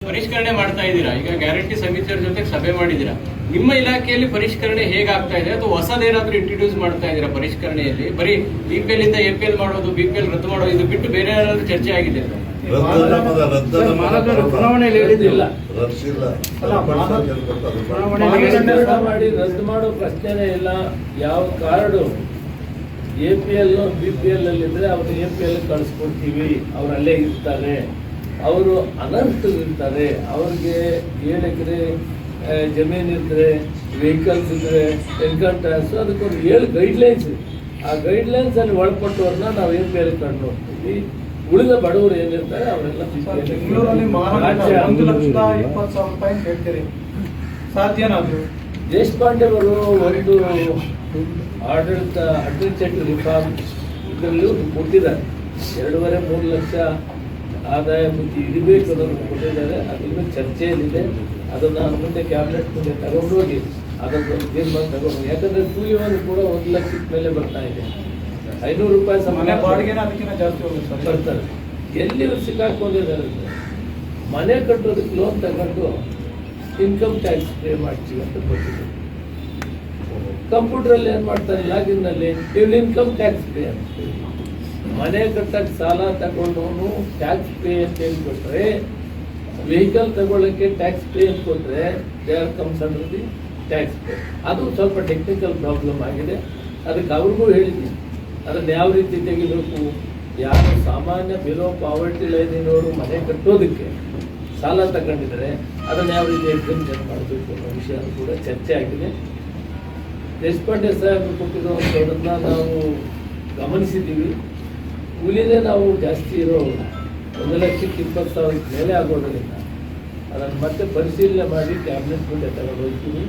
ಪರಿಷ್ಕರಣೆ ಮಾಡ್ತಾ ಇದ್ದೀರಾ. ಈಗ ಗ್ಯಾರಂಟಿ ಸಮಿತಿಯರ ಜೊತೆ ಸಭೆ ಮಾಡಿದ್ದೀರಾ. ನಿಮ್ಮ ಇಲಾಖೆಯಲ್ಲಿ ಪರಿಷ್ಕರಣೆ ಹೇಗಾಗ್ತಾ ಇದೆ ಅಥವಾ ಹೊಸದೇನಾದ್ರೂ ಇಂಟ್ರೊಡ್ಯೂಸ್ ಮಾಡ್ತಾ ಇದ್ದೀರಾ ಪರಿಷ್ಕರಣೆಯಲ್ಲಿ? ಬರೀ ಬಿಪಿಎಲ್ ಇಂದ ಎಪಿಎಲ್ ಮಾಡೋದು, ಬಿಪಿಎಲ್ ರದ್ದು ಮಾಡೋದು, ಇದು ಬಿಟ್ಟು ಬೇರೆ ಏನಾದ್ರು ಚರ್ಚೆ ಆಗಿದೆ? ಮಾಡಿ ರದ್ದು ಮಾಡೋ ಪ್ರಶ್ನೆನೇ ಇಲ್ಲ. ಯಾವ ಕಾರ್ಡು APL BPL ಅಲ್ಲಿ ಇದ್ರೆ ಅವ್ರು APL ಕಳಿಸ್ಕೊಡ್ತೀವಿ, ಅವ್ರು ಅಲ್ಲೇ ಇರ್ತಾರೆ, ಅವರು ಅನರ್ಹರಿರ್ತಾರೆ. ಅವ್ರಿಗೆ 7 ಎಕರೆ ಜಮೀನು ಇದ್ರೆ, ವೆಹಿಕಲ್ಸ್ ಇದ್ರೆ, ಇನ್ಕಮ್ ಟ್ಯಾಕ್ಸ್, ಅದಕ್ಕೊಂದು 7 ಗೈಡ್ಲೈನ್ಸ್ ಇದೆ. ಆ ಗೈಡ್ಲೈನ್ಸ್ ಅಲ್ಲಿ ಒಳಪಟ್ಟವ್ರನ್ನ ನಾವು APL ಕಂಡು ನೋಡ್ತೀವಿ. ಉಳಿದ ಬಡವರು ಏನಿರ್ತಾರೆ ಅವರೆಲ್ಲ ದೇಶಪಾಂಡೆ ಅವರು ಒಂದು ಆಡಳಿತ ಅಡ್ಮಿನಿಸ್ಟ್ರೇಟಿವ್ ರಿಫಾರ್ಮ್ ಇದರಲ್ಲಿ ಕೊಟ್ಟಿದ್ದಾರೆ. 2.5-3 ಲಕ್ಷ ಆದಾಯ ಮಿತಿ ಇಡಬೇಕು ಅನ್ನೋದು ಕೊಟ್ಟಿದ್ದಾರೆ. ಅದಿನ್ನೂ ಚರ್ಚೆಯಲ್ಲಿದೆ. ಅದನ್ನು ನಾನು ಮುಂದೆ ಕ್ಯಾಬಿನೆಟ್ ಮುಂದೆ ತಗೊಂಡೋಗಿ ಅದನ್ನು ತೀರ್ಮಾನ ತಗೊಂಡು, ಯಾಕಂದ್ರೆ 2A1 ಕೂಡ 1 ಲಕ್ಷದ ಮೇಲೆ ಬರ್ತಾ ಇದೆ. 500 ರೂಪಾಯಿ ಸಮಯ ಬಾಡಿಗೆನ ಅದಕ್ಕಿಂತ ಜಾಸ್ತಿ ಹೋಗುತ್ತೆ ಬರ್ತಾರೆ. ಎಲ್ಲಿ ಸಿಕ್ಕಾಕೊಂಡಿದ್ದಾರೆ? ಮನೆ ಕಟ್ಟೋದಕ್ಕೆ ಲೋನ್ ತಗೊಂಡು ಇನ್ಕಮ್ ಟ್ಯಾಕ್ಸ್ ಪೇ ಮಾಡ್ತೀವಿ ಅಂತ ಕೊಟ್ಟಿದ್ದಾರೆ. ಕಂಪ್ಯೂಟರಲ್ಲಿ ಏನು ಮಾಡ್ತಾರೆ, ಲಾಗಿನ್ನಲ್ಲಿ ಇವ್ರು ಇನ್ಕಮ್ ಟ್ಯಾಕ್ಸ್ ಪೇ ಅಂತ. ಮನೆ ಕಟ್ಟಕ್ಕೆ ಸಾಲ ತಗೊಂಡವನು ಟ್ಯಾಕ್ಸ್ ಪೇ ಅಂತ ಹೇಳ್ಕೊಟ್ರೆ, ವೆಹಿಕಲ್ ತಗೊಳ್ಳಕ್ಕೆ ಟ್ಯಾಕ್ಸ್ ಪೇ ಅಂತ ಕೊಟ್ಟರೆ they are comes under the tax pay. ಅದು ಸ್ವಲ್ಪ ಟೆಕ್ನಿಕಲ್ ಪ್ರಾಬ್ಲಮ್ ಆಗಿದೆ. ಅದಕ್ಕೆ ಅವ್ರಿಗೂ ಹೇಳಿದ್ದೀನಿ ಅದನ್ನು ಯಾವ ರೀತಿ ತೆಗಿಬೇಕು. ಯಾರು ಸಾಮಾನ್ಯ ಬಿಲೋ ಪಾವರ್ಟಿ ಲೈನಿನವರು ಮನೆ ಕಟ್ಟೋದಕ್ಕೆ ಸಾಲ ತಗೊಂಡಿದ್ದಾರೆ ಅದನ್ನು ಯಾವ ರೀತಿ ಎಕ್ಸೆಂಪ್ಷನ್ ಮಾಡಬೇಕು ಅನ್ನೋ ವಿಷಯ ಕೂಡ ಚರ್ಚೆ ಆಗಿದೆ. ದೇಶಪಾಂಡೆ ಸಾಹೇಬರು ಕೊಟ್ಟಿರೋದನ್ನ ನಾವು ಗಮನಿಸಿದ್ದೀವಿ. ಕೂಲಿನೇ ನಾವು ಜಾಸ್ತಿ ಇರೋ 1,20,000 ಮೇಲೆ ಆಗೋದ್ರಿಂದ ಅದನ್ನು ಮತ್ತೆ ಪರಿಶೀಲನೆ ಮಾಡಿ ಕ್ಯಾಬಿನೆಟ್ ಮುಂದೆ ತಗೊಂಡು ಹೋಗ್ತೀವಿ.